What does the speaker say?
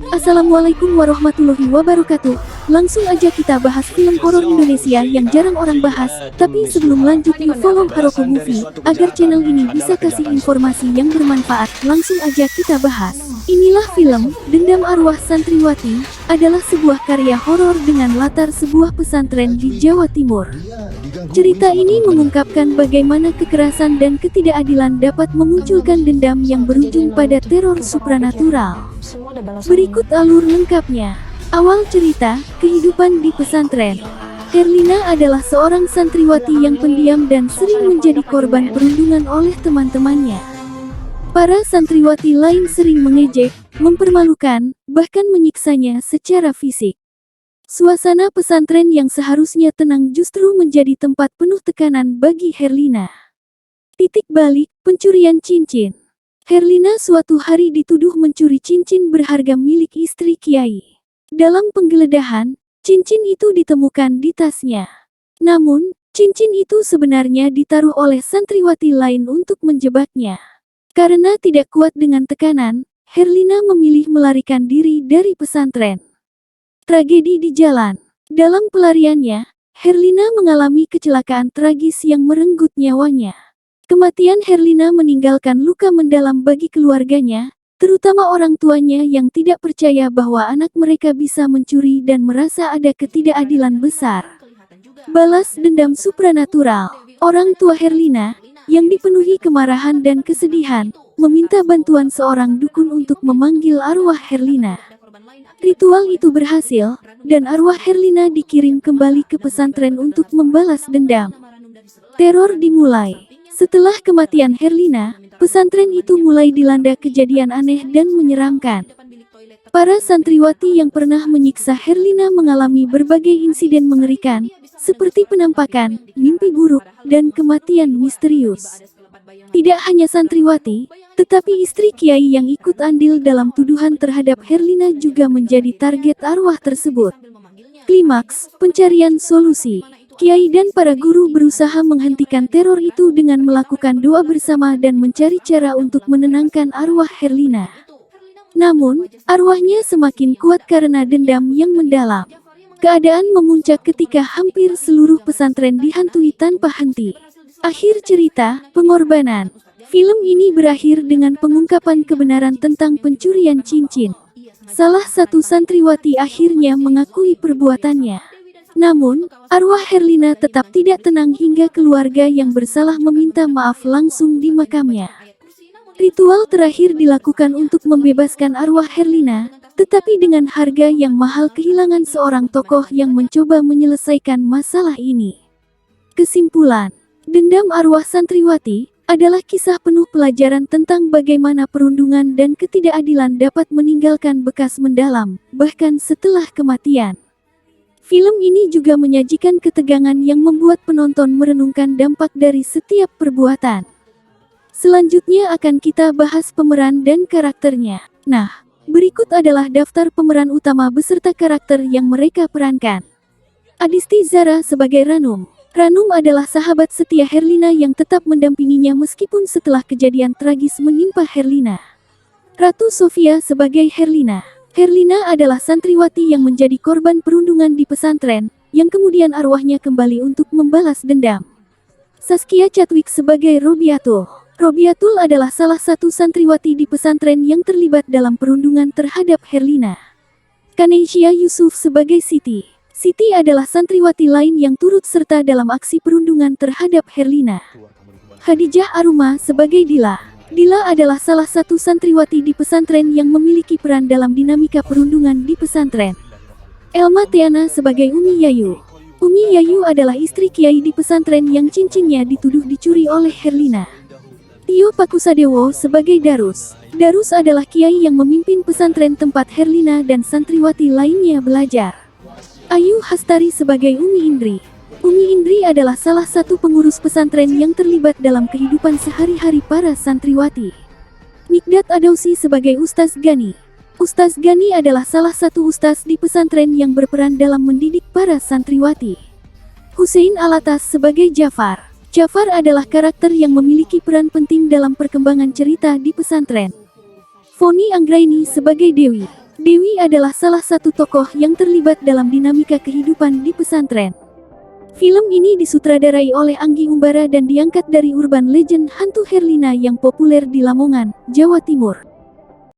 Assalamualaikum warahmatullahi wabarakatuh. Langsung aja kita bahas film horor Indonesia yang jarang orang bahas. Tapi sebelum lanjut, yuk follow Haroko Movie agar channel ini bisa kasih informasi yang bermanfaat. Langsung aja kita bahas. Inilah film Dendam Arwah Santriwati, adalah sebuah karya horor dengan latar sebuah pesantren di Jawa Timur. Cerita ini mengungkapkan bagaimana kekerasan dan ketidakadilan dapat memunculkan dendam yang berujung pada teror supranatural. Berikut alur lengkapnya. Awal cerita, kehidupan di pesantren. Herlina adalah seorang santriwati yang pendiam dan sering menjadi korban perundungan oleh teman-temannya. Para santriwati lain sering mengejek, mempermalukan, bahkan menyiksanya secara fisik. Suasana pesantren yang seharusnya tenang justru menjadi tempat penuh tekanan bagi Herlina. Titik balik, pencurian cincin. Herlina suatu hari dituduh mencuri cincin berharga milik istri Kiai. Dalam penggeledahan, cincin itu ditemukan di tasnya. Namun, cincin itu sebenarnya ditaruh oleh santriwati lain untuk menjebaknya. Karena tidak kuat dengan tekanan, Herlina memilih melarikan diri dari pesantren. Tragedi di jalan. Dalam pelariannya, Herlina mengalami kecelakaan tragis yang merenggut nyawanya. Kematian Herlina meninggalkan luka mendalam bagi keluarganya, terutama orang tuanya yang tidak percaya bahwa anak mereka bisa mencuri dan merasa ada ketidakadilan besar. Balas dendam supranatural. Orang tua Herlina, yang dipenuhi kemarahan dan kesedihan, meminta bantuan seorang dukun untuk memanggil arwah Herlina. Ritual itu berhasil, dan arwah Herlina dikirim kembali ke pesantren untuk membalas dendam. Teror dimulai. Setelah kematian Herlina, pesantren itu mulai dilanda kejadian aneh dan menyeramkan. Para santriwati yang pernah menyiksa Herlina mengalami berbagai insiden mengerikan, seperti penampakan, mimpi buruk, dan kematian misterius. Tidak hanya santriwati, tetapi istri Kiai yang ikut andil dalam tuduhan terhadap Herlina juga menjadi target arwah tersebut. Klimaks, pencarian solusi. Kiai dan para guru berusaha menghentikan teror itu dengan melakukan doa bersama dan mencari cara untuk menenangkan arwah Herlina. Namun, arwahnya semakin kuat karena dendam yang mendalam. Keadaan memuncak ketika hampir seluruh pesantren dihantui tanpa henti. Akhir cerita, pengorbanan. Film ini berakhir dengan pengungkapan kebenaran tentang pencurian cincin. Salah satu santriwati akhirnya mengakui perbuatannya. Namun, arwah Herlina tetap tidak tenang hingga keluarga yang bersalah meminta maaf langsung di makamnya. Ritual terakhir dilakukan untuk membebaskan arwah Herlina, tetapi dengan harga yang mahal kehilangan seorang tokoh yang mencoba menyelesaikan masalah ini. Kesimpulan, Dendam Arwah Santriwati adalah kisah penuh pelajaran tentang bagaimana perundungan dan ketidakadilan dapat meninggalkan bekas mendalam, bahkan setelah kematian. Film ini juga menyajikan ketegangan yang membuat penonton merenungkan dampak dari setiap perbuatan. Selanjutnya akan kita bahas pemeran dan karakternya. Nah, berikut adalah daftar pemeran utama beserta karakter yang mereka perankan. Adisti Zara sebagai Ranum. Ranum adalah sahabat setia Herlina yang tetap mendampinginya meskipun setelah kejadian tragis menimpa Herlina. Ratu Sofia sebagai Herlina. Herlina adalah santriwati yang menjadi korban perundungan di pesantren, yang kemudian arwahnya kembali untuk membalas dendam. Saskia Chadwick sebagai Robiatul. Robiatul adalah salah satu santriwati di pesantren yang terlibat dalam perundungan terhadap Herlina. Kaneisha Yusuf sebagai Siti. Siti adalah santriwati lain yang turut serta dalam aksi perundungan terhadap Herlina. Khadijah Aruma sebagai Dila. Dila adalah salah satu santriwati di pesantren yang memiliki peran dalam dinamika perundungan di pesantren. Elma Tiana sebagai Umi Yayu. Umi Yayu adalah istri Kiai di pesantren yang cincinnya dituduh dicuri oleh Herlina. Tio Pakusadewo sebagai Darus. Darus adalah Kiai yang memimpin pesantren tempat Herlina dan santriwati lainnya belajar. Ayu Hastari sebagai Umi Indri. Umi Indri adalah salah satu pengurus pesantren yang terlibat dalam kehidupan sehari-hari para santriwati. Mikdad Adausi sebagai Ustaz Gani. Ustaz Gani adalah salah satu ustaz di pesantren yang berperan dalam mendidik para santriwati. Hussein Alatas sebagai Jafar. Jafar adalah karakter yang memiliki peran penting dalam perkembangan cerita di pesantren. Foni Anggraini sebagai Dewi. Dewi adalah salah satu tokoh yang terlibat dalam dinamika kehidupan di pesantren. Film ini disutradarai oleh Anggi Umbara dan diangkat dari urban legend hantu Herlina yang populer di Lamongan, Jawa Timur.